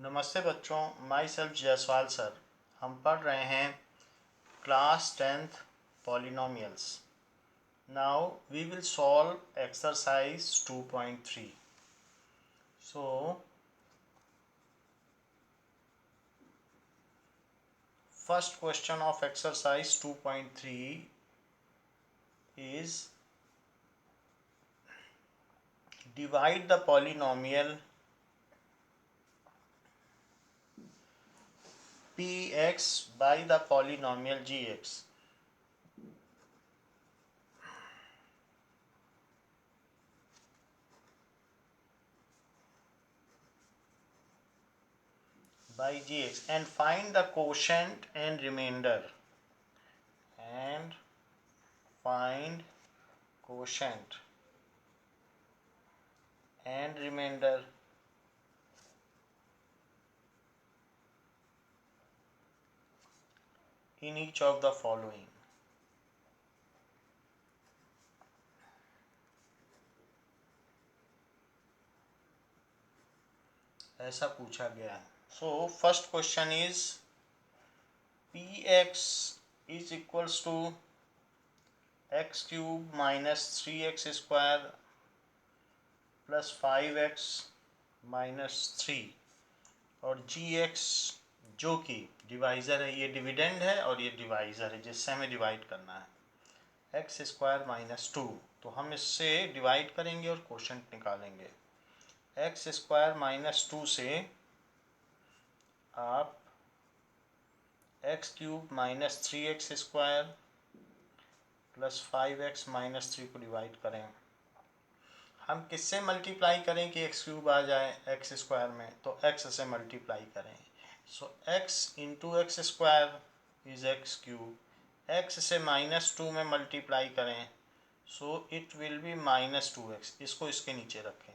नमस्ते बच्चों, my self Jaiswal sir. हम पढ़ रहे हैं class 10th polynomials. Now we will solve exercise 2.3। So first question of exercise 2.3 is divide the polynomial px by the polynomial gx. By gx and find the quotient and remainder. And find quotient and remainder in each of the following. ऐसा पूछा गया है। So first question is p x is equals to x cube minus 3x² plus 5x minus 3 और जी x जो कि divisor है, ये dividend है और ये डिवाइज़र है जिससे हमें डिवाइड करना है, x² माइनस 2। तो हम इससे डिवाइड करेंगे और क्वोशंट निकालेंगे। x² माइनस 2 से आप x³ minus 3x² plus 5x minus 3 को डिवाइड करें। हम किससे मल्टीप्लाई करें कि x³ आ जाए x² में, तो x से मल्टीप्लाई करें। सो x into x² is x³। x से माइनस 2 में मल्टीप्लाई करें, so it will be minus 2x। इसको इसके नीचे रखें।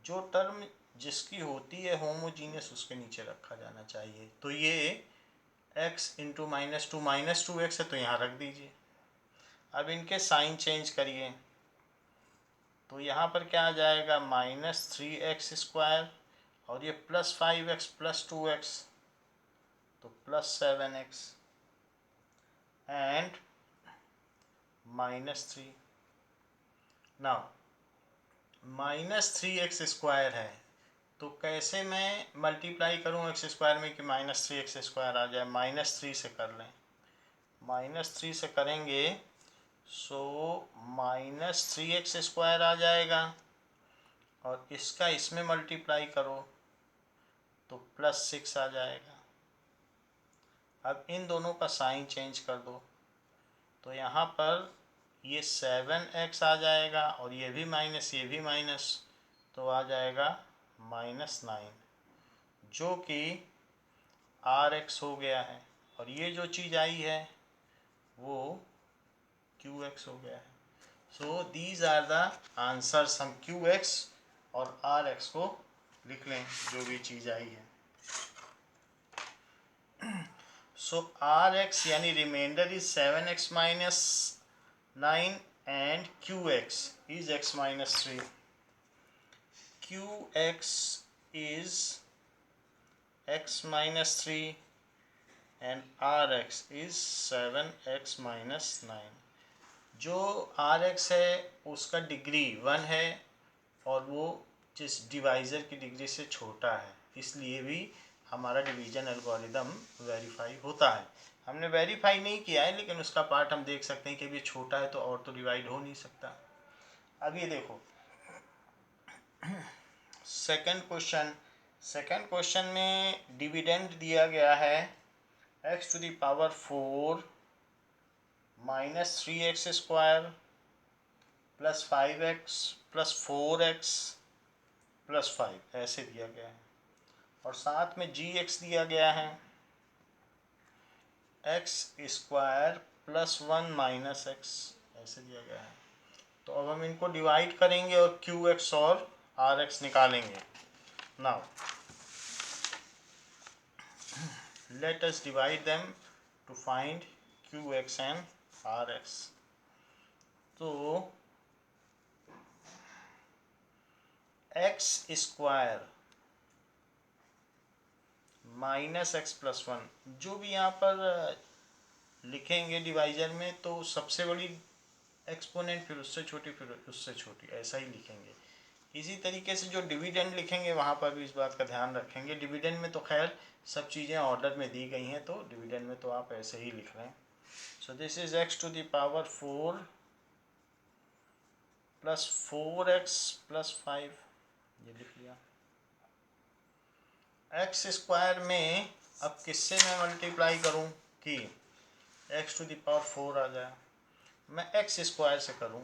जो टर्म जिसकी होती है होमोजीनियस उसके नीचे रखा जाना चाहिए। तो ये x इंटू माइनस 2x है, तो यहाँ रख दीजिए। अब इनके साइन चेंज करिए, तो यहाँ पर क्या आ जाएगा, माइनस 3x² और ये प्लस 5x प्लस 2x, तो plus 7x and minus 3। Now minus 3x² है, तो कैसे मैं मल्टीप्लाई करूँ x² में कि माइनस 3x² आ जाए। माइनस 3 से कर लें। माइनस 3 से करेंगे सो माइनस 3x² आ जाएगा और इसका इसमें मल्टीप्लाई करो तो प्लस 6 आ जाएगा। अब इन दोनों का साइन चेंज कर दो, तो यहाँ पर ये 7x आ जाएगा और ये भी माइनस, तो आ जाएगा -9, जो कि rx हो गया है। और ये जो चीज़ आई है वो qx हो गया है। So these are the answers. हम qx और rx को लिख लें, जो भी चीज़ आई है। सो rx यानी remainder is 7x minus 9 and qx is x minus 3. qx is x minus 3 and rx is 7x minus 9. जो rx है उसका डिग्री 1 है और वो जिस डिवाइज़र की डिग्री से छोटा है, इसलिए भी हमारा डिवीजन एल्गोरिदम वेरीफाई होता है। हमने वेरीफाई नहीं किया है, लेकिन उसका पार्ट हम देख सकते हैं कि ये छोटा है तो और तो डिवाइड हो नहीं सकता। अब ये देखो सेकंड क्वेश्चन में डिविडेंड दिया गया है x to the power 4 minus 3x² plus 5x plus 4x plus 5 ऐसे दिया गया है। और साथ में gx दिया गया है x² प्लस 1 माइनस x ऐसे दिया गया है। तो अब हम इनको डिवाइड करेंगे और qx और rx निकालेंगे। Now let us divide them to find qx and rx. तो x² minus x plus one, जो भी यहाँ पर लिखेंगे डिवाइजर में तो सबसे बड़ी एक्सपोनेंट फिर उससे छोटी फिर उससे छोटी, ऐसा ही लिखेंगे। इसी तरीके से जो डिविडेंड लिखेंगे वहाँ पर भी इस बात का ध्यान रखेंगे। डिविडेंड में तो खैर सब चीज़ें ऑर्डर में दी गई हैं, तो डिविडेंड में तो आप ऐसे ही लिख रहे हैं। So this is x to the power 4 plus 4x plus 5, ये लिख लिया। एक्स स्क्वायर में अब किससे मैं मल्टीप्लाई करूं कि एक्स टू द पावर 4 आ जाए। मैं एक्स स्क्वायर से करूं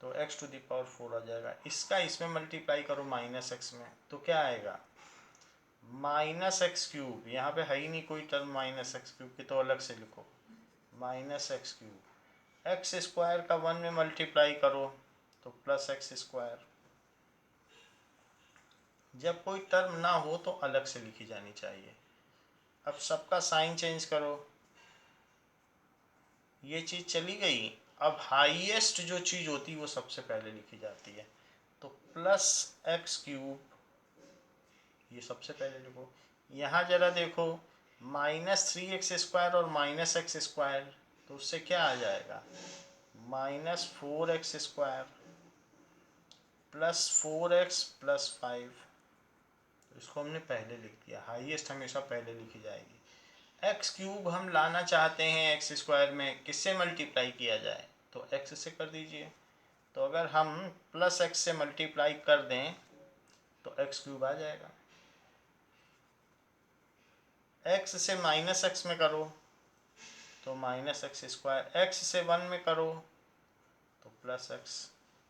तो एक्स टू द पावर 4 आ जाएगा। इसका इसमें मल्टीप्लाई करो माइनस एक्स में तो क्या आएगा, माइनस एक्स क्यूब। यहाँ पे है ही नहीं कोई टर्म माइनस एक्स क्यूब की, तो अलग से लिखो minus x cube. X square का 1 में मल्टीप्लाई करो तो प्लस एक्स स्क्वायर। जब कोई टर्म ना हो तो अलग से लिखी जानी चाहिए। अब सबका साइन चेंज करो, ये चीज़ चली गई। अब हाईएस्ट जो चीज़ होती है वो सबसे पहले लिखी जाती है, तो प्लस एक्स क्यूब ये सबसे पहले लिखो। यहाँ जरा देखो, माइनस 3x स्क्वायर और माइनस एक्स स्क्वायर, तो उससे क्या आ जाएगा, minus 4x square plus 4x plus 5। तो इसको हमने पहले लिख दिया, हाईएस्ट हमेशा पहले लिखी जाएगी। एक्स क्यूब हम लाना चाहते हैं एक्स स्क्वायर में, किससे मल्टीप्लाई किया जाए, तो एक्स से कर दीजिए। तो अगर हम प्लस एक्स से मल्टीप्लाई कर दें तो एक्स क्यूब आ जाएगा। एक्स से माइनस एक्स में करो तो माइनस एक्स स्क्वायर, एक्स से 1 में करो तो प्लस एक्स।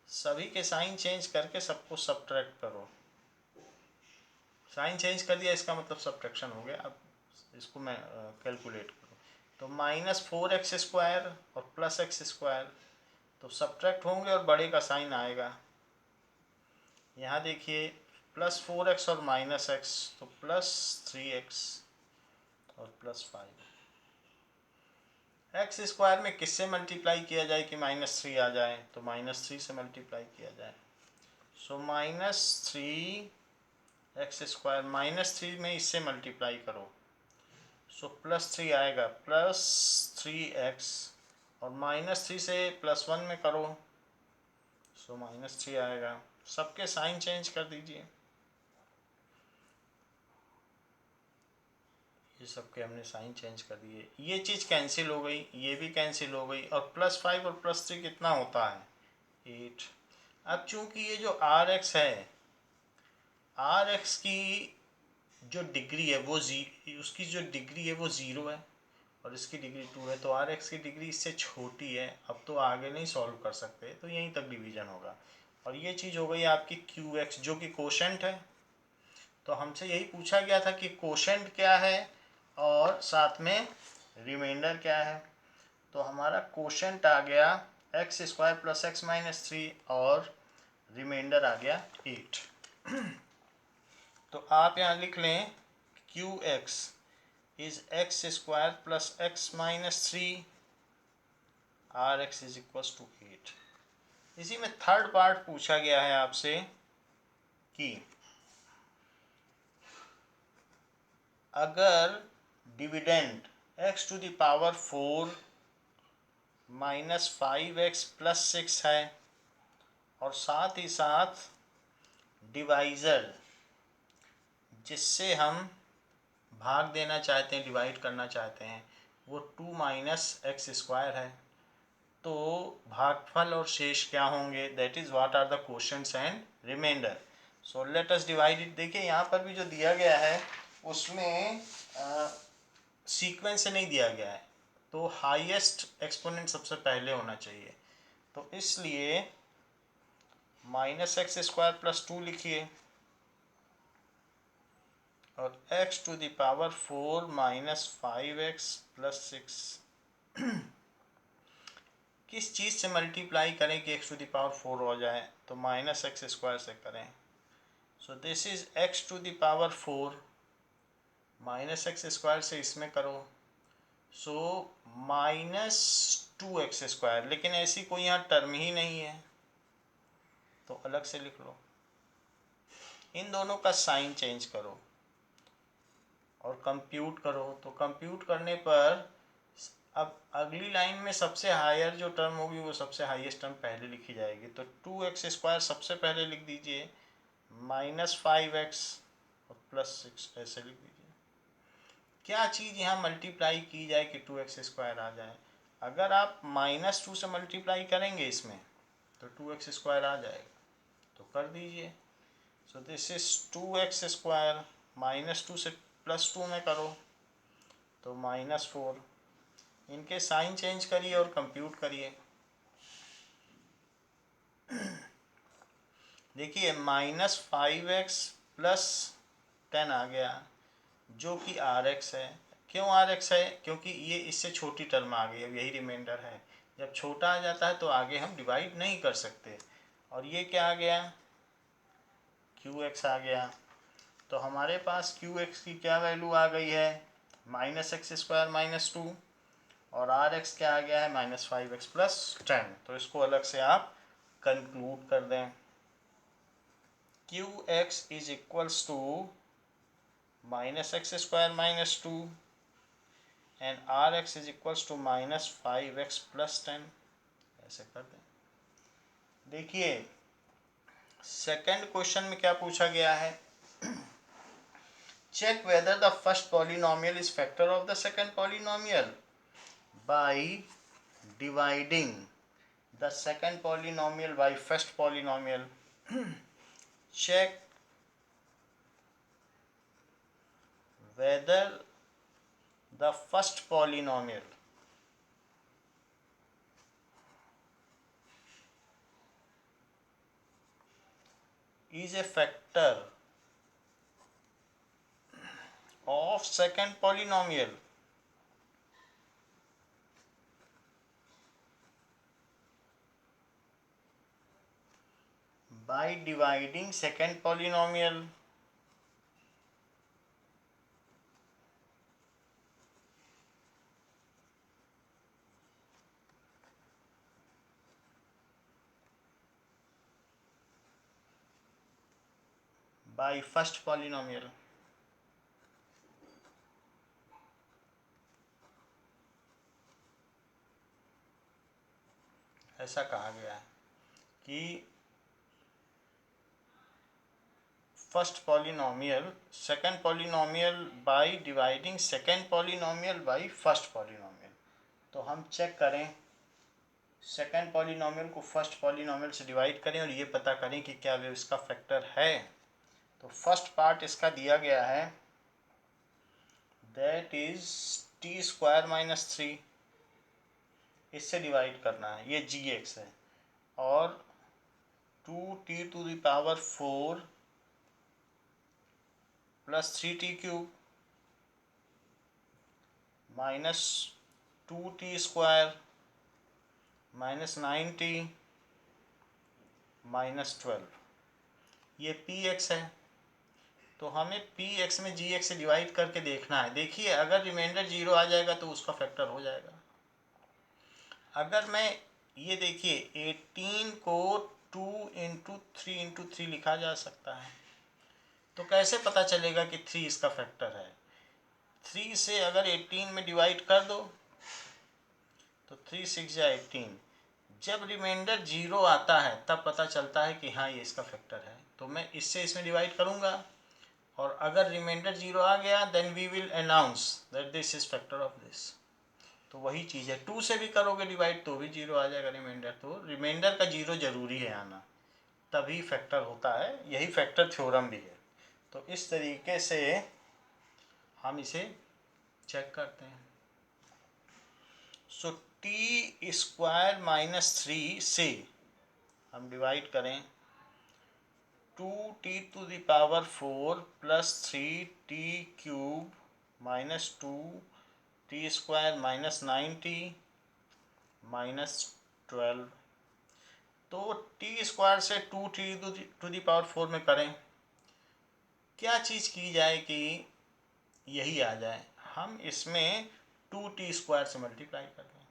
सभी के साइन चेंज करके सबको सब्ट्रैक्ट करो। साइन चेंज कर दिया इसका मतलब सब्ट्रैक्शन हो गया। अब इसको मैं कैलकुलेट करूँ तो माइनस 4x स्क्वायर और प्लस एक्स स्क्वायर तो सब्ट्रैक्ट होंगे और बड़े का साइन आएगा। यहाँ देखिए प्लस 4x और माइनस एक्स तो प्लस 3x और प्लस 5। एक्स स्क्वायर में किससे मल्टीप्लाई किया जाए कि माइनस 3 आ जाए, तो माइनस 3 से मल्टीप्लाई किया जाए। So minus 3x square, minus 3 में इससे मल्टीप्लाई करो सो प्लस 3 आएगा, प्लस 3x और माइनस 3 से प्लस 1 में करो सो माइनस 3 आएगा। सबके साइन चेंज कर दीजिए। ये सबके हमने साइन चेंज कर दिए, ये चीज़ कैंसिल हो गई, ये भी कैंसिल हो गई, और प्लस 5 और प्लस 3 कितना होता है, 8। अब चूंकि ये जो आर एक्स है, आर एक्स की जो डिग्री है वो उसकी जो डिग्री है वो 0 है और इसकी डिग्री 2 है, तो आर एक्स की डिग्री इससे छोटी है। अब तो आगे नहीं सॉल्व कर सकते, तो यहीं तक डिवीजन होगा। और ये चीज़ हो गई आपकी क्यू एक्स जो कि कोशेंट है। तो हमसे यही पूछा गया था कि कोशेंट क्या है और साथ में रिमाइंडर क्या है। तो हमारा कोशेंट आ गया x square plus x minus 3 और रिमाइंडर आ गया 8। तो आप यहाँ लिख लें q x is x square plus x minus 3, r x is equal to 8। इसी में थर्ड पार्ट पूछा गया है आपसे कि अगर dividend x to the power 4 minus 5x plus 6 है और साथ ही साथ डिवाइज़र जिससे हम भाग देना चाहते हैं, डिवाइड करना चाहते हैं, वो 2 माइनस एक्स स्क्वायर है, तो भागफल और शेष क्या होंगे, that is what are the क्वोशंट्स and reminder. So let us divide it. देखिए यहाँ पर भी जो दिया गया है उसमें सीक्वेंस से नहीं दिया गया है, तो हाईएस्ट एक्सपोनेंट सबसे पहले होना चाहिए। तो इसलिए माइनस एक्स स्क्वायर प्लस 2 लिखिए और x to the power 4 minus 5x plus 6 किस चीज़ से मल्टीप्लाई करें कि x टू द पावर 4 हो जाए, तो माइनस एक्स स्क्वायर से करें। So this is x to the power 4 minus x square से इसमें करो सो माइनस 2x स्क्वायर, लेकिन ऐसी कोई यहाँ टर्म ही नहीं है तो अलग से लिख लो। इन दोनों का साइन चेंज करो, और कंप्यूट करो। तो कंप्यूट करने पर अब अगली लाइन में सबसे हायर जो टर्म होगी वो सबसे हाईएस्ट टर्म पहले लिखी जाएगी। तो 2x² सबसे पहले लिख दीजिए, -5x और +6 ऐसे लिख दीजिए। क्या चीज़ यहाँ मल्टीप्लाई की जाए कि 2x² आ जाए? अगर आप -2 से मल्टीप्लाई करेंगे इसमें तो 2x² आ जाएगा, तो कर दीजिए। सो दिस इज 2x², -2 से +2 में करो तो -4। इनके साइन चेंज करिए और कंप्यूट करिए। देखिए -5x + 10 आ गया, जो कि rx है। क्यों rx है? क्योंकि ये इससे छोटी टर्म आ गई, अब यही रिमाइंडर है। जब छोटा आ जाता है तो आगे हम डिवाइड नहीं कर सकते। और ये क्या आ गया? qx आ गया। तो हमारे पास qx की क्या वैल्यू आ गई है? -x² - 2, और rx क्या आ गया है? -5x + 10। तो इसको अलग से आप कंक्लूड कर दें। qx = -x² - 2 and rx = -5x + 10। ऐसे कर दें। देखिए सेकंड क्वेश्चन में क्या पूछा गया है? Check whether the first polynomial is factor of the second polynomial by dividing the second polynomial by first polynomial. Check whether the first polynomial is a factor of second polynomial by dividing second polynomial by first polynomial। ऐसा कहा गया है कि first polynomial second polynomial by dividing second polynomial by first polynomial. तो हम check करें, second polynomial को first polynomial से डिवाइड करें और ये पता करें कि क्या वे इसका फैक्टर है। तो फर्स्ट पार्ट इसका दिया गया है, दैट इज t² - 3। इससे डिवाइड करना है, ये gx है। और 2t⁴ + 3t³ -2t² -9t -12, ये px है। तो हमें px में gx से डिवाइड करके देखना है। देखिए अगर रिमाइंडर 0 आ जाएगा तो उसका फैक्टर हो जाएगा। अगर मैं ये देखिए 18 को 2 × 3 × 3 लिखा जा सकता है, तो कैसे पता चलेगा कि 3 इसका फैक्टर है? 3 से अगर 18 में डिवाइड कर दो तो 3 × 6 = 18। जब रिमाइंडर 0 आता है तब पता चलता है कि हाँ ये इसका फैक्टर है। तो मैं इससे इसमें डिवाइड करूँगा, और अगर रिमाइंडर 0 आ गया then we will announce that this is factor of this. तो वही चीज़ है, 2 से भी करोगे डिवाइड तो भी 0 आ जाएगा रिमाइंडर। तो रिमाइंडर का 0 जरूरी है आना, तभी फैक्टर होता है। यही फैक्टर थ्योरम भी है। तो इस तरीके से हम इसे चेक करते हैं। सो t² - 3 से हम डिवाइड करें 2t⁴ + 3t³ -2t² -9t -12। तो t² से 2t⁴ में करें, क्या चीज़ की जाए कि यही आ जाए? हम इसमें 2t² से मल्टीप्लाई कर दें।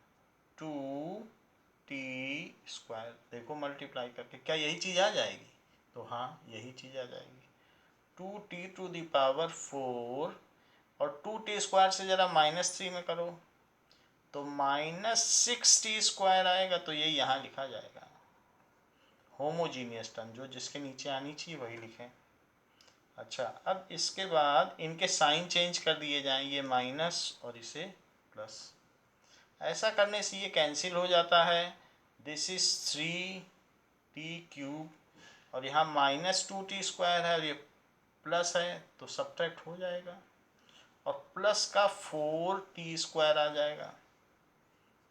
2t², देखो मल्टीप्लाई करके क्या यही चीज़ आ जाएगी? तो हाँ यही चीज़ आ जाएगी। 2t⁴ और 2t² से ज़रा -3 में करो तो -6t² आएगा, तो ये यहाँ लिखा जाएगा। होमोजीनियस टर्म जो जिसके नीचे आनी चाहिए वही लिखें। अच्छा, अब इसके बाद इनके साइन चेंज कर दिए जाएं, ये माइनस और इसे प्लस। ऐसा करने से ये कैंसिल हो जाता है। दिस इज 3t³ और यहाँ -2t² है और ये प्लस है तो सब्ट्रैक्ट हो जाएगा और प्लस का 4t² आ जाएगा,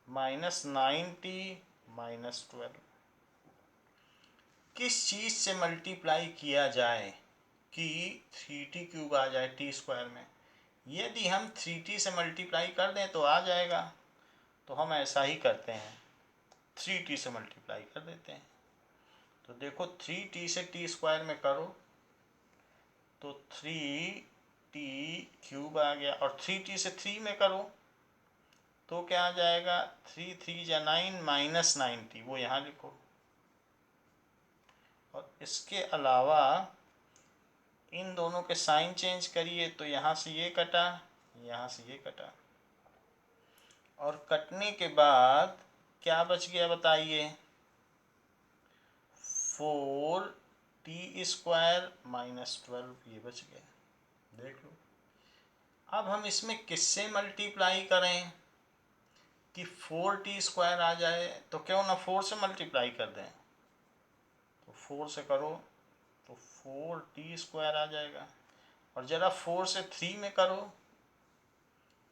-9t -12। किस चीज़ से मल्टीप्लाई किया जाए कि 3t³ आ जाए t² में? यदि हम 3t से मल्टीप्लाई कर दें तो आ जाएगा, तो हम ऐसा ही करते हैं, 3t से मल्टीप्लाई कर देते हैं। तो देखो 3t से t² में करो तो 3t³ आ गया और 3t से 3 में करो तो क्या आ जाएगा, 3 3 या 9 -9t, वो यहाँ लिखो। और इसके अलावा इन दोनों के साइन चेंज करिए तो यहाँ से ये कटा, यहाँ से ये कटा और कटने के बाद क्या बच गया बताइए, 4t² -12, ये बच गया। देख लो, अब हम इसमें किससे मल्टीप्लाई करें कि 4t² आ जाए, तो क्यों ना 4 से मल्टीप्लाई कर दें। तो 4 से करो तो 4t² आ जाएगा और ज़रा 4 से 3 में करो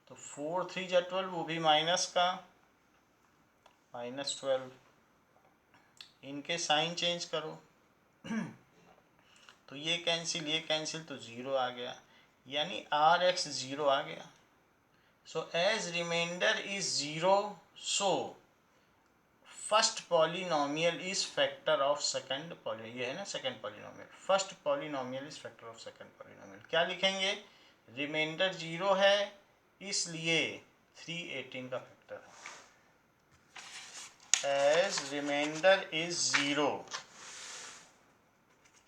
तो 4 3 जा 12, वो भी माइनस का -12। इनके साइन चेंज करो तो ये कैंसिल तो 0 आ गया, यानी Rx 0 आ गया। So as remainder is 0, so first polynomial is factor of second polynomial. ये है ना second polynomial, first polynomial is factor of second polynomial. क्या लिखेंगे, रिमाइंडर 0 है इसलिए 318 का फैक्टर है। As remainder is 0,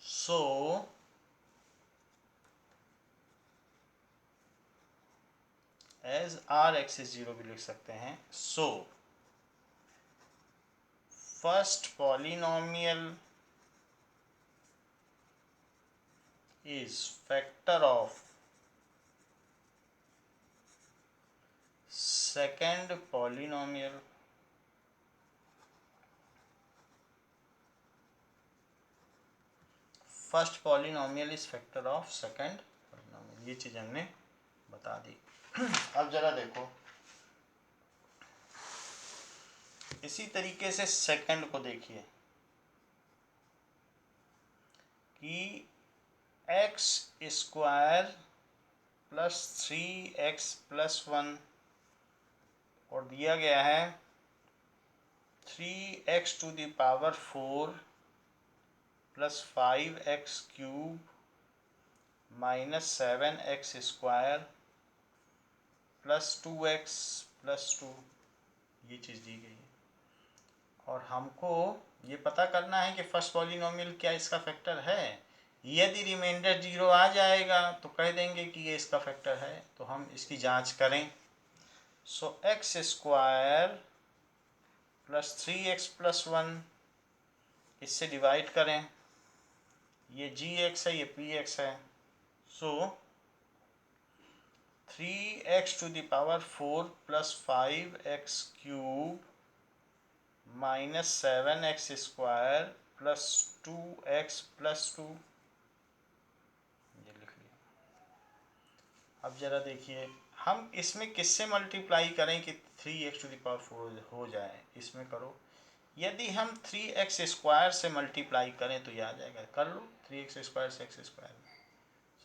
so as Rx is 0 भी लिख सकते हैं। So first polynomial is factor of second polynomial first polynomial is factor of second polynomial. ये चीज़ हमने बता दी। अब जरा देखो, इसी तरीके से सेकंड को देखिए कि x² + 3x + 1 और दिया गया है 3x⁴ + 5x³ - 7x² + 2x + 2, ये चीज़ दी गई है और हमको ये पता करना है कि फर्स्ट पॉलिनोमियल क्या इसका फैक्टर है। यदि रिमाइंडर 0 आ जाएगा तो कह देंगे कि ये इसका फैक्टर है, तो हम इसकी जांच करें। सो x² + 3x + 1 इससे डिवाइड करें, ये gx है, ये px है। सो 3x⁴ + 5x³ - 7x² + 2x + 2, ये लिख लिया। अब जरा देखिए हम इसमें किससे मल्टीप्लाई करें कि 3x⁴ हो जाए, इसमें करो। यदि हम 3x² से मल्टीप्लाई करें तो ये आ जाएगा, कर लो 3x² से x²।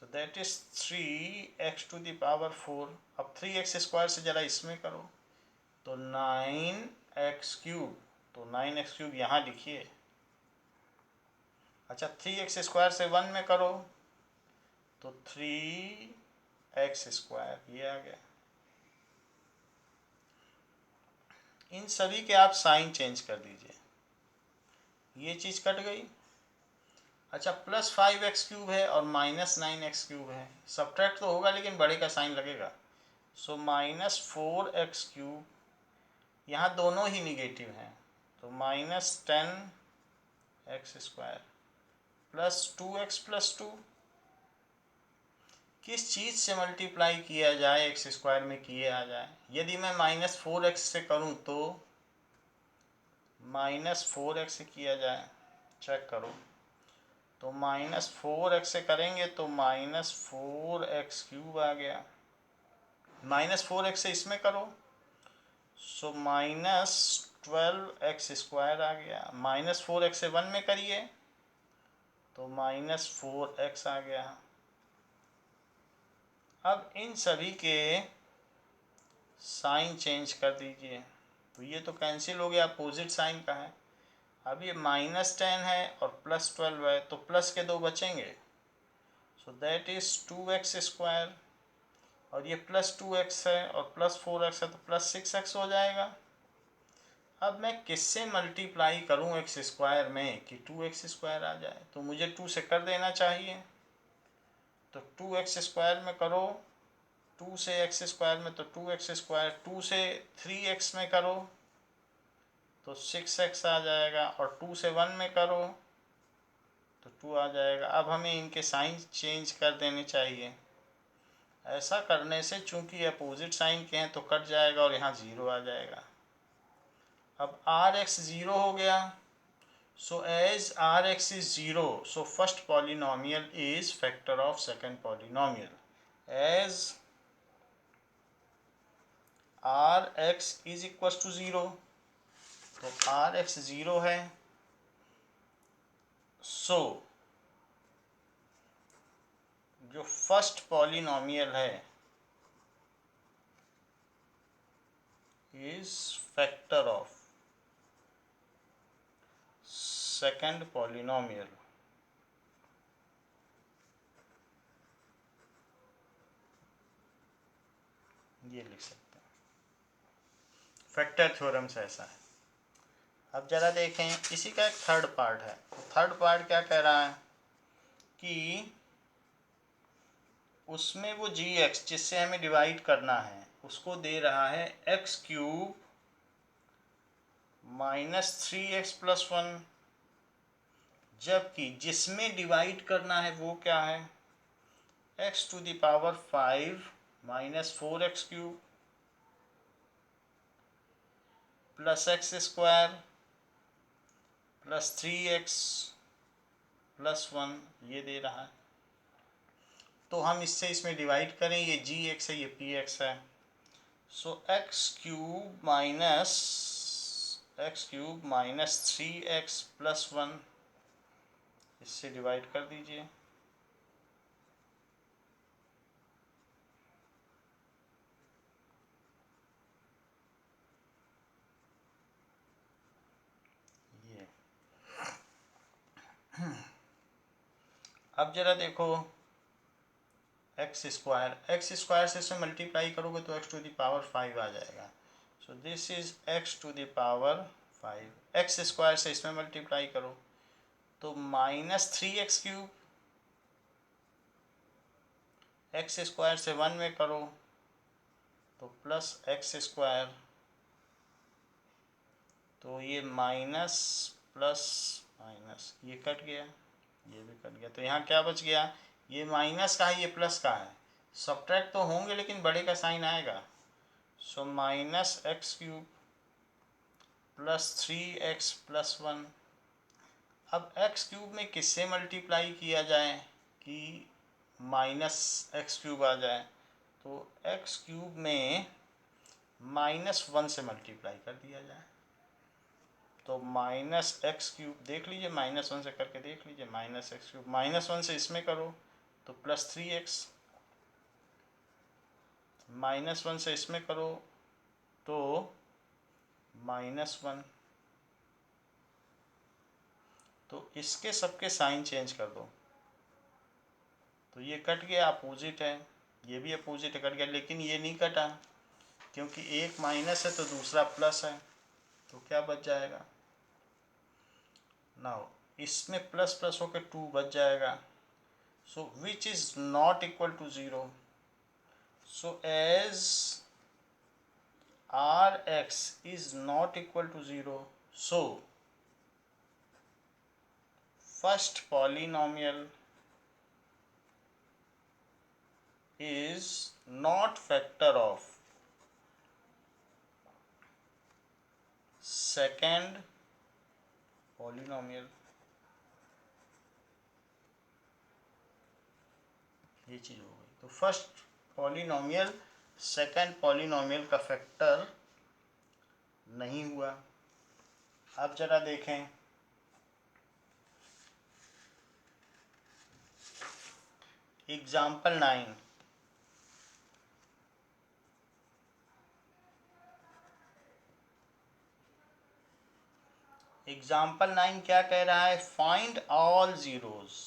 So that is 3x⁴। अब 3x² से ज़रा इसमें करो तो 9x³, तो 9x³ यहाँ लिखिए। अच्छा 3x² से 1 में करो तो 3x², ये आ गया। इन सभी के आप साइन चेंज कर दीजिए, ये चीज़ कट गई अच्छा, प्लस 5x³ है और माइनस 9x³ है, सब्ट्रैक्ट तो होगा लेकिन बड़े का साइन लगेगा। सो -4x³, यहाँ दोनों ही निगेटिव हैं, तो -10x² प्लस 2x+2। किस चीज़ से मल्टीप्लाई किया जाए x² में किए आ जाए? यदि मैं -4x से करूँ तो -4x से किया जाए, चेक करो। तो -4x से करेंगे तो -4x³ आ गया। -4x से इसमें करो, सो -12x² आ गया। -4x से 1 में करिए तो -4x आ गया। अब इन सभी के साइन चेंज कर दीजिए, तो ये तो कैंसिल हो गया, अपोजिट साइन का है। अब ये -10 है और +12 है, तो प्लस के 2 बचेंगे, सो दैट इज़ 2x²। और ये +2x है और +4x है, तो +6x हो जाएगा। अब मैं किससे मल्टीप्लाई करूं x² में कि 2x² आ जाए? तो मुझे 2 से कर देना चाहिए, तो 2x² में करो, 2 से x² में तो 2x², 2 से 3x में करो तो 6x आ जाएगा, और 2 से 1 में करो तो 2 आ जाएगा। अब हमें इनके साइन चेंज कर देने चाहिए। ऐसा करने से चूंकि अपोजिट साइन के हैं तो कट जाएगा और यहाँ 0 आ जाएगा। अब Rx 0 हो गया, so as Rx is 0, so first polynomial is factor of second polynomial. As Rx is equals to 0, तो Rx 0 है, so जो फर्स्ट पॉलिनोमियल है is factor of second polynomial. ये लिख सकते हैं, फैक्टर थ्योरम से ऐसा है। अब जरा देखें, इसी का एक थर्ड पार्ट है। थर्ड पार्ट क्या कह रहा है कि उसमें वो gx जिससे हमें डिवाइड करना है उसको दे रहा है x³ -3x+1, जबकि जिसमें डिवाइड करना है वो क्या है x⁵ -4x³ plus x² plus 3x+1 ये दे रहा है। तो हम इससे इसमें डिवाइड करें, ये gx है, ये px है, सो x³ -3x+1 इससे डिवाइड कर दीजिए। ये अब जरा देखो, x² से इसमें मल्टीप्लाई करोगे तो x⁵ आ जाएगा, सो दिस इज x⁵। x² से इसमें मल्टीप्लाई करो तो -3x³, x² से 1 में करो तो प्लस x², तो ये माइनस प्लस माइनस ये कट गया, ये भी कट गया, तो यहाँ क्या बच गया, ये माइनस का है, ये प्लस का है, सब्ट्रैक्ट तो होंगे लेकिन बड़े का साइन आएगा। सो -x³ प्लस 3x+1। अब x³ में किससे मल्टीप्लाई किया जाए कि -x³ आ जाए? तो x³ में -1 से मल्टीप्लाई कर दिया जाए, तो -x³ देख लीजिए, -1 से करके देख लीजिए, -x³ -1 से इसमें करो तो प्लस 3x, -1 से इसमें करो तो -1, तो इसके सबके साइन चेंज कर दो, तो ये कट गया, अपोजिट है, ये भी अपोजिट है, कट गया, लेकिन ये नहीं कटा क्योंकि एक माइनस है तो दूसरा प्लस है, तो क्या बच जाएगा नाउ इसमें प्लस प्लस होकर 2 बच जाएगा. सो which is not equal to 0. So as Rx is not equal to 0, so first polynomial is not factor of second polynomial. ये चीज हो गई. तो फर्स्ट पॉलिनोमियल सेकंड पॉलिनोमियल का फैक्टर नहीं हुआ. अब जरा देखें एग्जाम्पल 9. एग्जाम्पल 9 क्या कह रहा है? Find all zeros.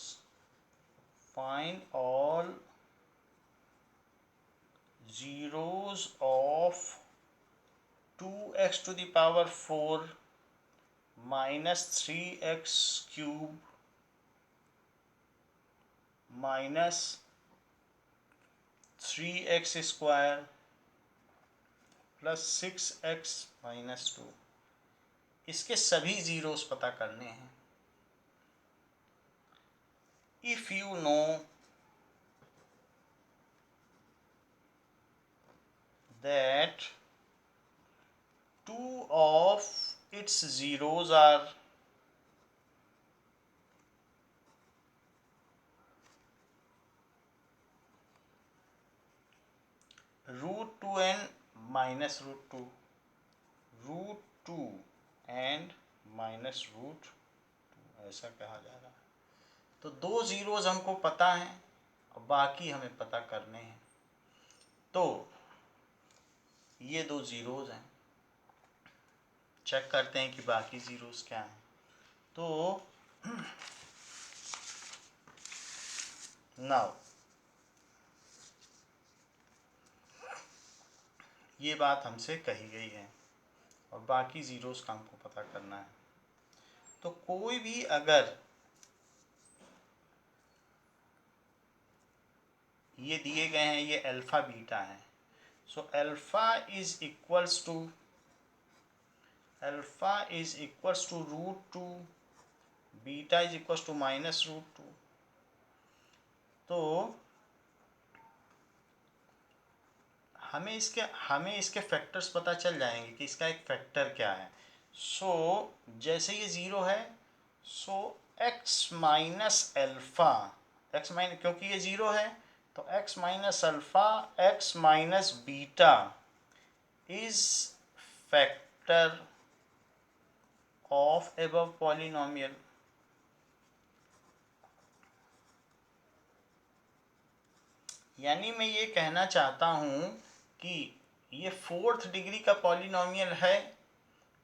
Find all zeros of 2x to the power 4 minus 3x cube minus 3x square plus 6x minus 2. इसके सभी जीरोस पता करने हैं. If you know that 2 of its zeros are root 2 and minus root 2. root 2 and minus root 2 ऐसा कहा जा रहा है. तो दो जीरोस हमको पता हैं और बाकी हमें पता करने हैं. तो ये दो जीरोस हैं. चेक करते हैं कि बाकी जीरोस क्या हैं. तो नाउ ये बात हमसे कही गई है और बाकी जीरोस का हमको पता करना है. तो कोई भी अगर ये दिए गए हैं, ये अल्फा बीटा है. So alpha is equals to root 2, beta is equals to minus root 2. तो हमें इसके फैक्टर्स पता चल जाएंगे कि इसका एक फैक्टर क्या है. सो जैसे ये 0 है, सो x minus alpha, x minus, क्योंकि ये 0 है तो x minus alpha x minus beta is factor of above polynomial. यानी मैं ये कहना चाहता हूँ कि ये 4th डिग्री का पॉलिनोमियल है.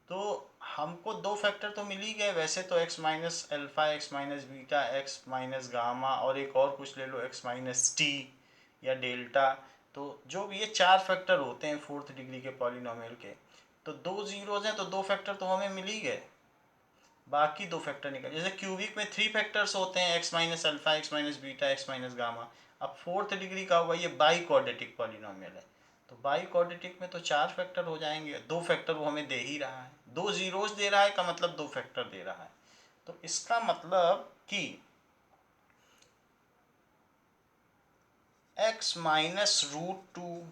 तो हमको दो फैक्टर तो मिल ही गए. वैसे तो x minus alpha, x minus beta, x minus gamma और एक और कुछ ले लो x माइनस टी या डेल्टा. तो जो भी ये 4 फैक्टर होते हैं 4th डिग्री के पॉलिनोमियल के. तो दो जीरोज हैं तो दो फैक्टर तो हमें मिल ही गए. बाकी दो फैक्टर निकल. जैसे क्यूबिक में 3 फैक्टर्स होते हैं, x minus alpha, x minus beta, x minus gamma. अब 4th डिग्री का होगा, ये बाई क्वाड्रेटिक पॉलिनोमियल है. तो बाई क्वाड्रेटिक में तो 4 फैक्टर हो जाएंगे. दो फैक्टर वो हमें दे ही रहा है. दो जीरोस दे रहा है का मतलब दो फैक्टर दे रहा है. तो इसका मतलब कि x माइनस रूट 2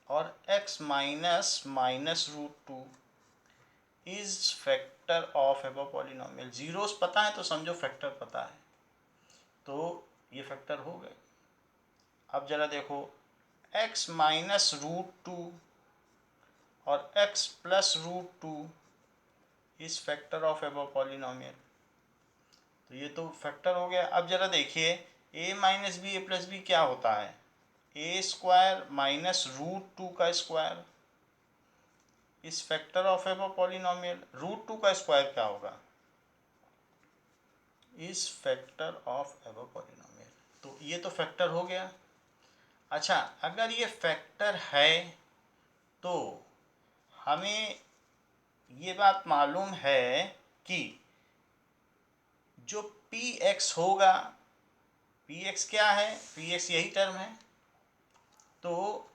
और x minus minus root 2 is factor of above polynomial. Zeros पता है तो समझो फैक्टर पता है. तो ये फैक्टर हो गए. अब जरा देखो, x माइनस रूट 2 और x plus root 2 is factor of above polynomial. तो ये तो फैक्टर हो गया. अब जरा देखिए, a minus b a plus b क्या होता है? ए स्क्वायर माइनस रूट 2 का square is factor of above polynomial. Root 2 का स्क्वायर क्या होगा? इस फैक्टर ऑफ एबव पॉलिनोमियल. तो ये तो फैक्टर हो गया. अच्छा, अगर ये फैक्टर है तो हमें ये बात मालूम है कि जो पी एक्स होगा, पी एक्स क्या है, पी एक्स यही टर्म है, तो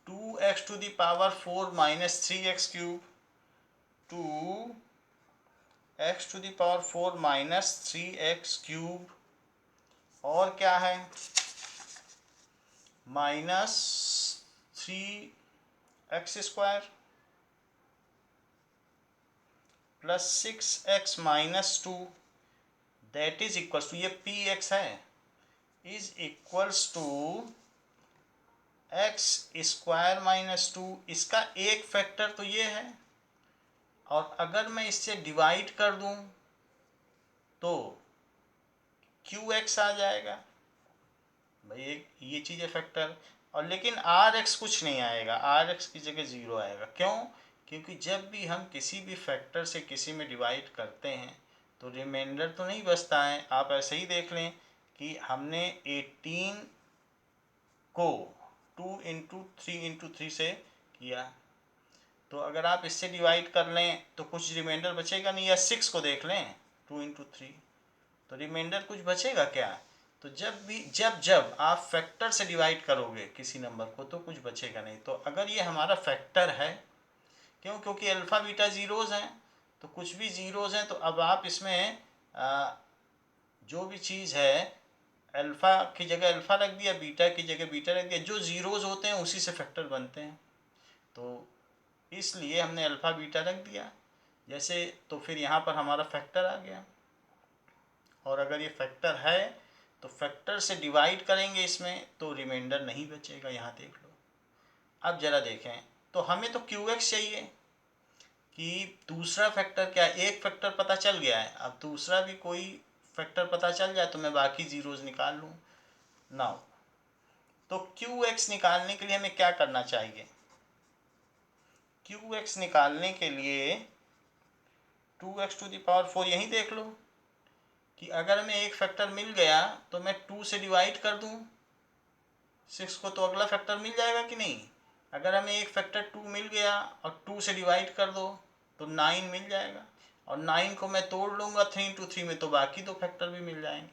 2x to the power 4 minus 3x cube, 2x to the power 4 minus 3x cube, और क्या है minus 3x² plus 6x minus 2, that is equals to, ये पी एक्स है, is equals to x square minus 2। इसका एक factor तो ये है, और अगर मैं इससे डिवाइड कर दूं तो क्यू एक्स आ जाएगा भाई, एक ये चीज़ है फैक्टर। और लेकिन आर एक्स कुछ नहीं आएगा, आर एक्स की जगह ज़ीरो आएगा। क्यों? क्योंकि जब भी हम किसी भी फैक्टर से किसी में डिवाइड करते हैं तो रिमाइंडर तो नहीं बचता है। आप ऐसे ही देख लें कि हमने 18 को 2 इंटू 3 से किया, तो अगर आप इससे डिवाइड कर लें तो कुछ रिमाइंडर बचेगा नहीं। या 6 को देख लें 2 इंटू 3, तो रिमाइंडर कुछ बचेगा क्या? तो जब आप फैक्टर से डिवाइड करोगे किसी नंबर को तो कुछ बचेगा नहीं। तो अगर ये हमारा फैक्टर है, क्यों? क्योंकि अल्फ़ा बीटा ज़ीरोज़ हैं, तो कुछ भी ज़ीरोज़ हैं, तो अब आप इसमें जो भी चीज़ है, अल्फ़ा की जगह अल्फ़ा रख दिया, बीटा की जगह बीटा रख दिया, जो ज़ीरोज़ होते हैं उसी से फैक्टर बनते हैं, तो इसलिए हमने अल्फ़ा बीटा रख दिया जैसे। तो फिर यहाँ पर हमारा फैक्टर आ गया, और अगर ये फैक्टर है तो फैक्टर से डिवाइड करेंगे इसमें तो रिमाइंडर नहीं बचेगा। यहाँ देख लो। अब ज़रा देखें, तो हमें तो क्यू एक्स चाहिए कि दूसरा फैक्टर क्या है। एक फैक्टर पता चल गया है, अब दूसरा भी कोई फैक्टर पता चल जाए तो मैं बाकी ज़ीरोज़ निकाल लूँ। नाउ तो क्यू एक्स निकालने के लिए हमें क्या करना चाहिए? क्यू एक्स निकालने के लिए 2x टू द पावर 4, यहीं देख लो कि अगर हमें एक फैक्टर मिल गया तो मैं 2 से डिवाइड कर दूं 6 को, तो अगला फैक्टर मिल जाएगा कि नहीं? अगर हमें एक फैक्टर 2 मिल गया और 2 से डिवाइड कर दो तो 9 मिल जाएगा, और 9 को मैं तोड़ लूँगा 3 इंटू 3 में, तो बाकी दो फैक्टर भी मिल जाएंगे।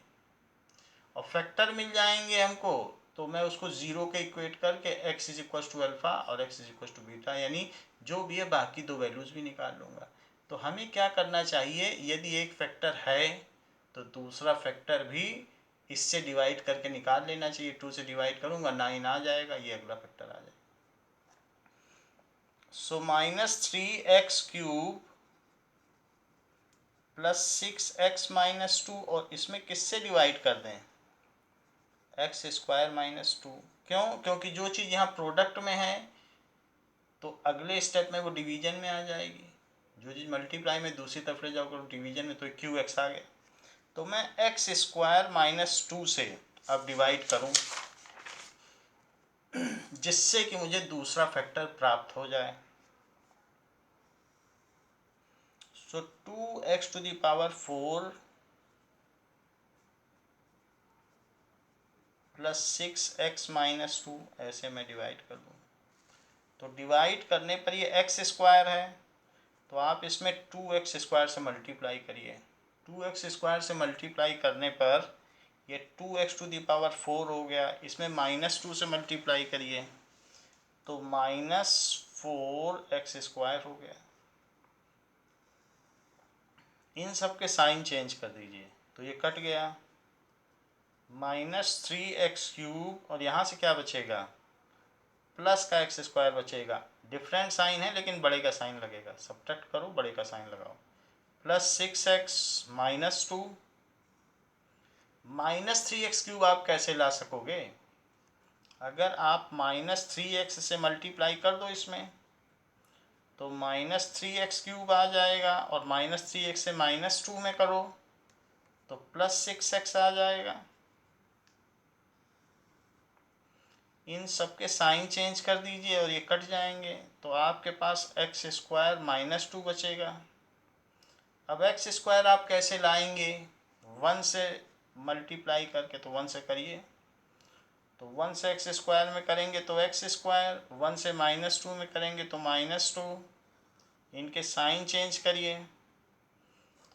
और फैक्टर मिल जाएंगे हमको तो मैं उसको ज़ीरो के इक्वेट करके x is equal to alpha और x is equal to beta, यानी जो भी है बाकी दो वैल्यूज़ भी निकाल लूँगा। तो हमें क्या करना चाहिए? यदि एक फैक्टर है तो दूसरा फैक्टर भी इससे डिवाइड करके निकाल लेना चाहिए। 2 से डिवाइड करूँगा 9 आ जाएगा, ये अगला फैक्टर आ जाएगा। So minus 3x cube plus 6x minus 2, और इसमें किससे डिवाइड कर दें? X square minus 2। क्यों? क्योंकि जो चीज़ यहाँ प्रोडक्ट में है तो अगले स्टेप में वो डिवीजन में आ जाएगी। जो चीज़ मल्टीप्लाई में दूसरी तरफ ले जाओगे डिवीजन में, तो क्यू एक्स आ गया। तो मैं एक्स स्क्वायर माइनस 2 से अब डिवाइड करूं जिससे कि मुझे दूसरा फैक्टर प्राप्त हो जाए। So 2x to the power 4 plus 6x minus 2, ऐसे मैं डिवाइड कर दूँ। तो डिवाइड करने पर ये एक्स स्क्वायर है, तो आप इसमें 2x स्क्वायर से मल्टीप्लाई करिए। 2x स्क्वायर से मल्टीप्लाई करने पर ये 2x टू द पावर 4 हो गया। इसमें माइनस 2 से मल्टीप्लाई करिए तो माइनस 4x स्क्वायर हो गया। इन सब के साइन चेंज कर दीजिए तो ये कट गया। माइनस 3x क्यूब, और यहाँ से क्या बचेगा? प्लस का एक्स स्क्वायर बचेगा। डिफरेंट साइन है लेकिन बड़े का साइन लगेगा, सब्ट्रैक्ट करो बड़े का साइन लगाओ। Plus 6x minus 2। Minus 3x cube आप कैसे ला सकोगे? अगर आप माइनस 3x से मल्टीप्लाई कर दो इसमें तो माइनस 3x क्यूब आ जाएगा, और माइनस 3x से माइनस 2 में करो तो प्लस 6x आ जाएगा। इन सब के साइन चेंज कर दीजिए और ये कट जाएंगे, तो आपके पास एक्स स्क्वायर माइनस 2 बचेगा। अब एक्स स्क्वायर आप कैसे लाएंगे? 1 से मल्टीप्लाई करके, तो 1 से करिए, तो 1 से एक्स स्क्वायर में करेंगे तो एक्स स्क्वायर, 1 से माइनस 2 में करेंगे तो माइनस 2। इनके साइन चेंज करिए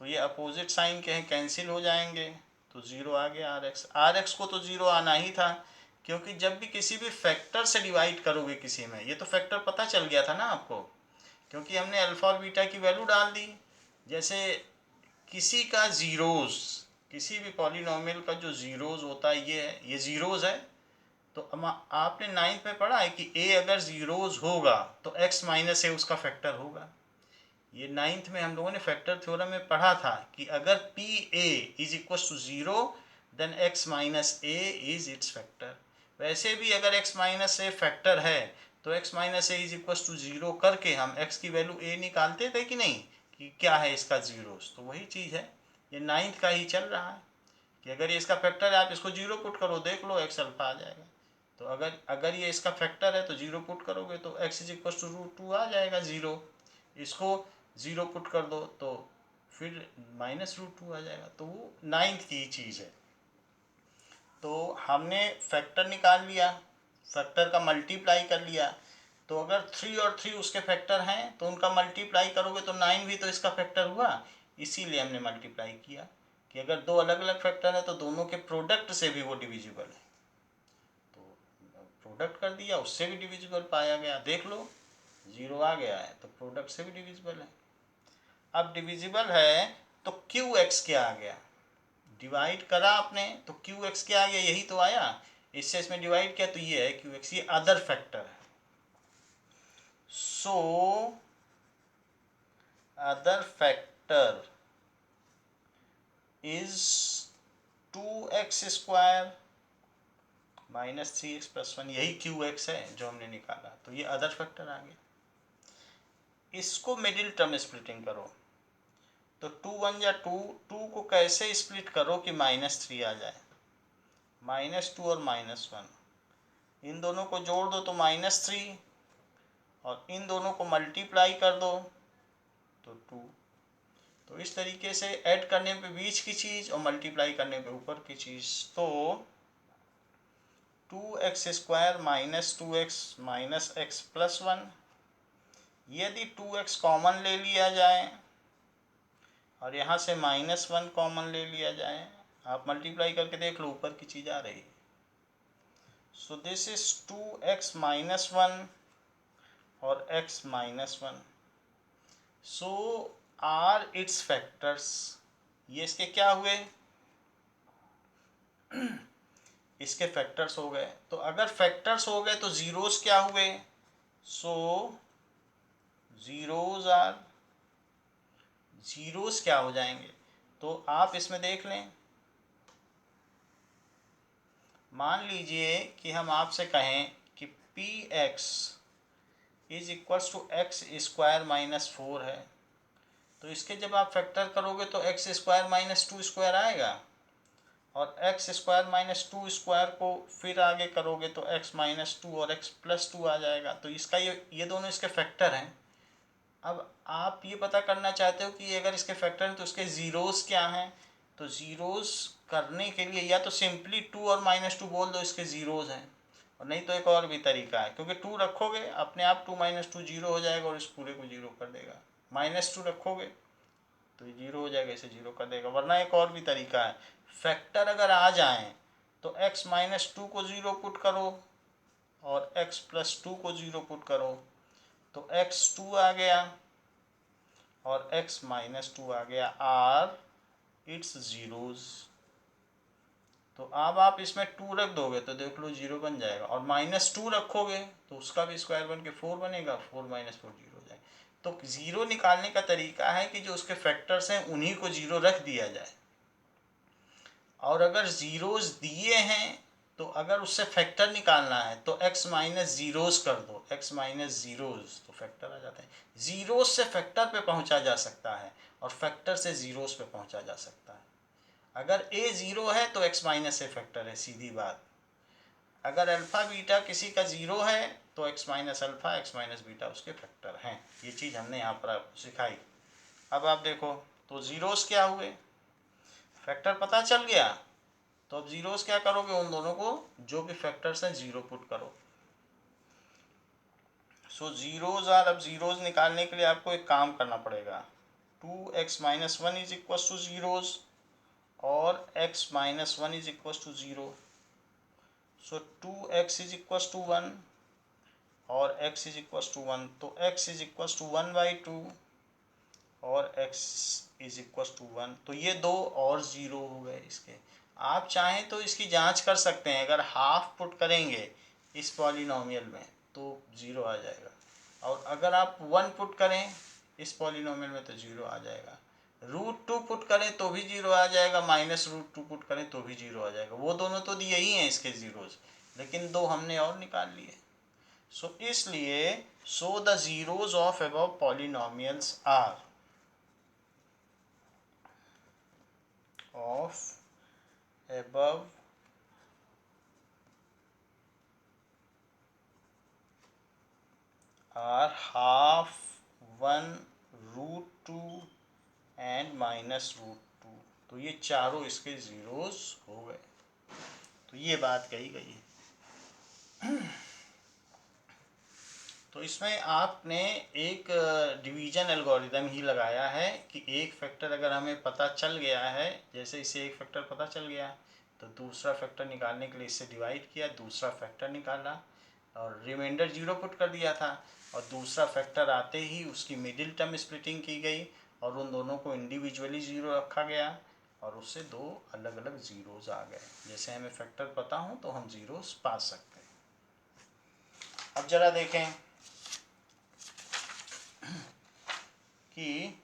तो ये अपोजिट साइन के हैं, कैंसिल हो जाएंगे, तो 0 आ गया आर एक्स को तो 0 आना ही था, क्योंकि जब भी किसी भी फैक्टर से डिवाइड करोगे किसी में, ये तो फैक्टर पता चल गया था ना आपको, क्योंकि हमने अल्फा और बीटा की वैल्यू डाल दी। जैसे किसी का जीरोस, किसी भी पॉलिनोमियल का जो जीरोस होता है, ये जीरोस है, तो आपने 9th में पढ़ा है कि ए अगर जीरोस होगा तो x माइनस ए उसका फैक्टर होगा। ये 9th में हम लोगों ने फैक्टर थ्योरम में पढ़ा था कि अगर p a is equal to 0 then x minus a is its factor. वैसे भी अगर x माइनस ए फैक्टर है तो x minus a is equal to 0 करके हम x की वैल्यू a निकालते थे कि नहीं, कि क्या है इसका जीरोस, तो वही चीज़ है, ये 9th का ही चल रहा है कि अगर ये इसका फैक्टर है, आप इसको 0 पुट करो, देख लो x अल्फा आ जाएगा। तो अगर ये इसका फैक्टर है तो 0 पुट करोगे तो x इज इक्वल टू √2 आ जाएगा 0। इसको 0 पुट कर दो तो फिर -√2 आ जाएगा। तो वो 9th की चीज़ है। तो हमने फैक्टर निकाल लिया, फैक्टर का मल्टीप्लाई कर लिया, तो अगर 3 और 3 उसके फैक्टर हैं तो उनका मल्टीप्लाई करोगे तो 9 भी तो इसका फैक्टर हुआ, इसीलिए हमने मल्टीप्लाई किया कि अगर दो अलग अलग फैक्टर है तो दोनों के प्रोडक्ट से भी वो डिविजिबल है, तो प्रोडक्ट कर दिया, उससे भी डिविजिबल पाया गया, देख लो 0 आ गया है तो प्रोडक्ट से भी डिविजिबल है। अब डिविजिबल है तो क्यू एक्स क्या आ गया, डिवाइड करा आपने तो क्यू एक्स क्या आ गया, यही तो आया, इससे इसमें डिवाइड किया तो ये है क्यू एक्स, ये अदर फैक्टर है। So other factor is 2x² -3x+1, यही क्यू एक्स है जो हमने निकाला, तो ये अदर फैक्टर आ गया। इसको मिडिल टर्म स्प्लिटिंग करो तो 2 1 या 2, 2 को कैसे स्प्लिट करो कि -3 आ जाए, -2 और -1, इन दोनों को जोड़ दो तो -3, और इन दोनों को मल्टीप्लाई कर दो तो 2। तो इस तरीके से ऐड करने पे बीच की चीज़ और मल्टीप्लाई करने पे ऊपर की चीज़, तो 2x² -2x -x+1, यदि 2x कॉमन ले लिया जाए और यहाँ से -1 कॉमन ले लिया जाए, आप मल्टीप्लाई करके देख लो ऊपर की चीज़ आ रही। सो दिस इज 2x -1 और x -1, so are its factors, ये इसके क्या हुए, इसके फैक्टर्स हो गए। तो अगर फैक्टर्स हो गए तो जीरोस क्या हुए, सो जीरोस क्या हो जाएंगे, तो आप इसमें देख लें, मान लीजिए कि हम आपसे कहें कि p x is equals to x² -4 है, तो इसके जब आप फैक्टर करोगे तो x² -2² आएगा, और x² - 2² को फिर आगे करोगे तो x -2 और x+2 आ जाएगा, तो इसका ये दोनों इसके फैक्टर हैं। अब आप ये पता करना चाहते हो कि अगर इसके फैक्टर हैं तो इसके ज़ीरोस क्या हैं, तो ज़ीरोस करने के लिए या तो सिंपली 2 और -2 बोल दो इसके ज़ीरोस हैं, और नहीं तो एक और भी तरीका है, क्योंकि 2 रखोगे अपने आप 2 - 2 0 हो जाएगा और इस पूरे को 0 कर देगा, -2 रखोगे तो ये 0 हो जाएगा, इसे 0 कर देगा। वरना एक और भी तरीका है, फैक्टर अगर आ जाएं तो x -2 को 0 पुट करो और x+2 को 0 पुट करो, तो x2 आ गया और x -2 आ गया, आर इट्स जीरोस। तो अब आप इसमें 2 रख दोगे तो देख लो 0 बन जाएगा, और -2 रखोगे तो उसका भी स्क्वायर बन के 4 बनेगा, 4 - 4 0 हो जाएगा। तो 0 निकालने का तरीका है कि जो उसके फैक्टर्स हैं उन्हीं को 0 रख दिया जाए, और अगर ज़ीरोस दिए हैं तो अगर उससे फैक्टर निकालना है तो x - ज़ीरोस कर दो, x - ज़ीरोस, तो फैक्टर आ जाता है। ज़ीरोस से फैक्टर पे पहुंचा जा सकता है और फैक्टर से ज़ीरोस पे पहुंचा जा सकता है। अगर a 0 है तो x - a फैक्टर है, सीधी बात। अगर अल्फ़ा बीटा किसी का 0 है तो x - अल्फ़ा x - बीटा उसके फैक्टर हैं। ये चीज़ हमने यहाँ पर आपको सिखाई। अब आप देखो तो ज़ीरोस क्या हुए, फैक्टर पता चल गया, तो अब ज़ीरोस क्या करोगे, उन दोनों को जो भी फैक्टर्स हैं 0 पुट करो। सो ज़ीरोज़ आर, अब ज़ीरोज़ निकालने के लिए आपको एक काम करना पड़ेगा, 2x minus 1 is equal to zeros और x minus 1 is equal to 0. So 2x is equal to 1 और x इज इक्वल टू 1, तो x इज इक्वल टू 1/2 और x इज इक्वल टू 1. तो ये दो और ज़ीरो हो गए इसके. आप चाहें तो इसकी जांच कर सकते हैं. अगर हाफ पुट करेंगे इस पॉलिनोमियल में तो ज़ीरो आ जाएगा, और अगर आप 1 पुट करें इस पॉलिनोमियल में तो ज़ीरो आ जाएगा. √2 पुट करें तो भी ज़ीरो आ जाएगा, -√2 पुट करें तो भी ज़ीरो आ जाएगा. वो दोनों तो दिए ही हैं इसके ज़ीरोज़, लेकिन दो हमने और निकाल लिए. सो इसलिए so the zeros of above polynomials are of above are half 1 √2 and -√2. तो ये चारों इसके ज़ीरोज़ हो गए. तो ये बात कही गई है. तो इसमें आपने एक डिवीज़न एल्गोरिदम ही लगाया है कि एक फैक्टर अगर हमें पता चल गया है, जैसे इसे एक फैक्टर पता चल गया तो दूसरा फैक्टर निकालने के लिए इससे डिवाइड किया, दूसरा फैक्टर निकाला और रिमाइंडर 0 पुट कर दिया था, और दूसरा फैक्टर आते ही उसकी मिडिल टर्म स्प्लिटिंग की गई और उन दोनों को इंडिविजुअली 0 रखा गया और उससे दो अलग अलग ज़ीरोज़ आ गए. जैसे हमें फैक्टर पता हो तो हम ज़ीरोज़ पा सकते हैं. अब ज़रा देखें कि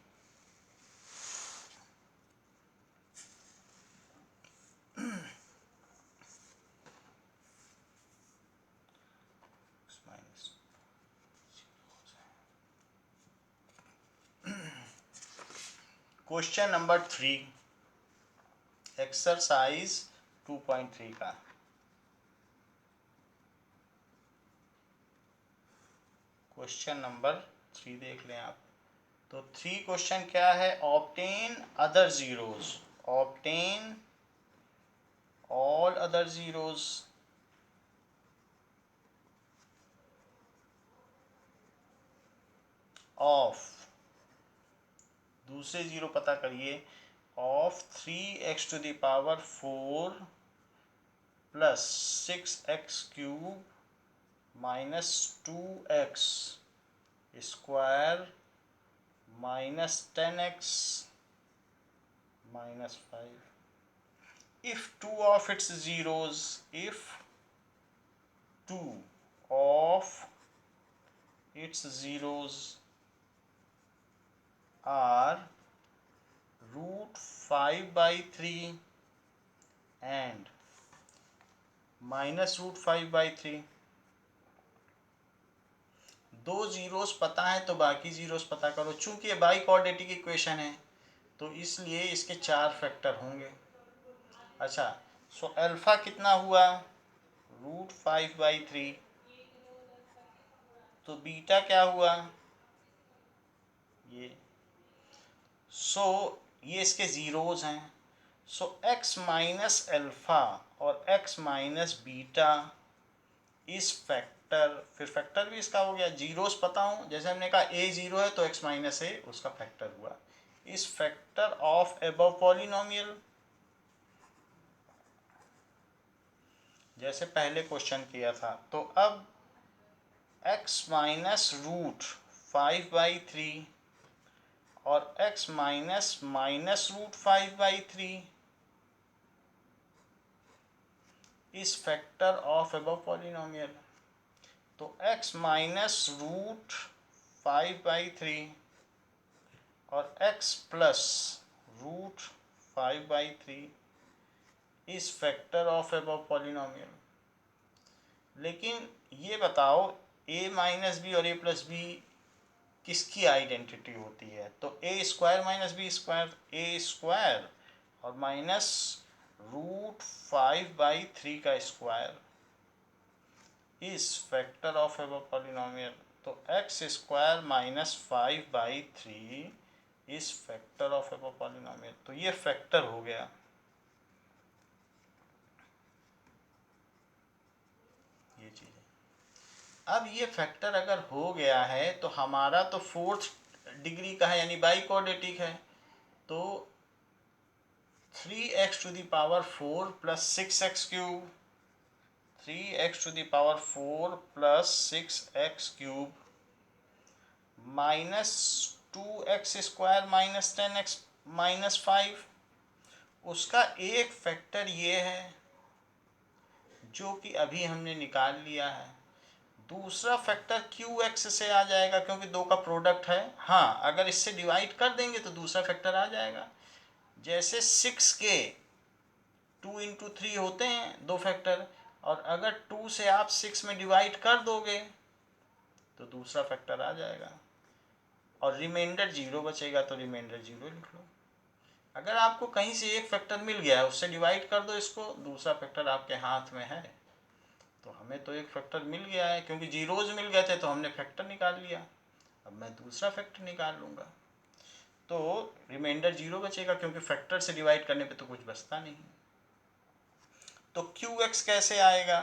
क्वेश्चन नंबर 3 एक्सरसाइज 2.3 का. क्वेश्चन नंबर 3 देख लें आप. तो 3 क्वेश्चन क्या है? Obtain other zeros, obtain all other zeros of, दूसरे ज़ीरो पता करिए, of 3x⁴ plus 6x³ minus 2x square minus 10x minus 5. If two of its zeros, if two of its zeros are √5/3 and -√5/3, दो zeros पता है तो बाकी zeros पता करो. चूंकि ये बाई क्वाड्रेटिक इक्वेशन है तो इसलिए इसके 4 फैक्टर होंगे. अच्छा, सो अल्फ़ा कितना हुआ? √5/3. तो बीटा क्या हुआ? ये. सो ये इसके ज़ीरोज़ हैं. सो x माइनस अल्फ़ा और x माइनस बीटा इस फैक्टर, फिर फैक्टर भी इसका हो गया. ज़ीरोज़ पता हूँ, जैसे हमने कहा a 0 है तो x माइनस a उसका फैक्टर हुआ. इस फैक्टर ऑफ अबव पॉलिनोमियल, जैसे पहले क्वेश्चन किया था. तो अब x माइनस √5/3 और x माइनस -√5/3 इस फैक्टर ऑफ अबव पॉलिनोमियल. तो x माइनस √5/3 और x प्लस √5/3 इस फैक्टर ऑफ अबव पॉलिनोमियल. लेकिन ये बताओ a माइनस बी और a प्लस बी किसकी आइडेंटिटी होती है? तो a² माइनस b², a² और माइनस √5/3 का square is factor of above polynomial. तो x² माइनस 5/3 इस फैक्टर ऑफ अबव पॉलिनोमियल. तो ये फैक्टर हो गया. ये चीज़ है. अब ये फैक्टर अगर हो गया है तो हमारा तो फोर्थ डिग्री का है यानी बाई क्वाड्रेटिक है, तो 3x to the power 4 plus 6x cube, 3x to the power 4 plus 6x cube minus 2x square minus 10x minus 5। उसका एक फैक्टर ये है जो कि अभी हमने निकाल लिया है। दूसरा फैक्टर QX से आ जाएगा क्योंकि दो का प्रोडक्ट है। हाँ, अगर इससे डिवाइड कर देंगे तो दूसरा फैक्टर आ जाएगा। जैसे 6 के 2 इंटू 3 होते हैं दो फैक्टर, और अगर 2 से आप 6 में डिवाइड कर दोगे तो दूसरा फैक्टर आ जाएगा, और रिमाइंडर 0 बचेगा तो रिमाइंडर 0 लिख लो। अगर आपको कहीं से एक फैक्टर मिल गया है उससे डिवाइड कर दो इसको, दूसरा फैक्टर आपके हाथ में है। तो हमें तो एक फैक्टर मिल गया है, क्योंकि जीरोज मिल गए थे तो हमने फैक्टर निकाल लिया। अब मैं दूसरा फैक्टर निकाल लूँगा तो रिमाइंडर 0 बचेगा, क्योंकि फैक्टर से डिवाइड करने पे तो कुछ बचता नहीं। तो QX कैसे आएगा?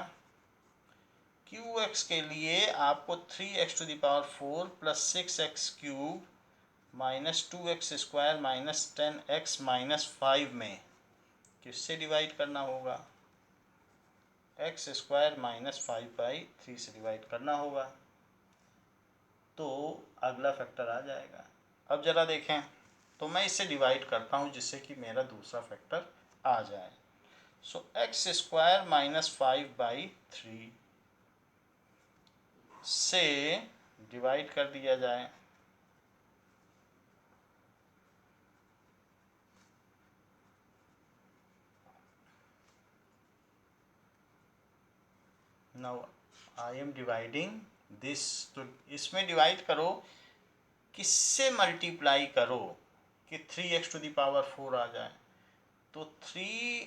QX के लिए आपको 3x to the power 4 plus 6x cube minus 2x square minus 10x minus 5 में किससे डिवाइड करना होगा? x स्क्वायर माइनस 5/3 से डिवाइड करना होगा, तो अगला फैक्टर आ जाएगा। अब ज़रा देखें, तो मैं इसे डिवाइड करता हूँ जिससे कि मेरा दूसरा फैक्टर आ जाए। सो x स्क्वायर माइनस 5/3 से डिवाइड कर दिया जाए। Now I am dividing this, तो इसमें डिवाइड करो, किससे मल्टीप्लाई करो कि 3x टू द पावर 4 आ जाए। तो 3